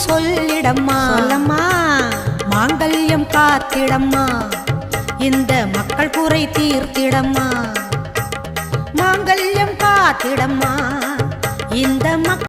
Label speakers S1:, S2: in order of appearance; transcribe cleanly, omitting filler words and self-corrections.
S1: சொல்லிடம்மா
S2: சொல்லம்மா
S1: மாங்கல்யம் காத்திடம்மா இந்த மக்கள் குறை தீர்த்திடம்மா மாங்கல்யம் காத்திடம்மா இந்த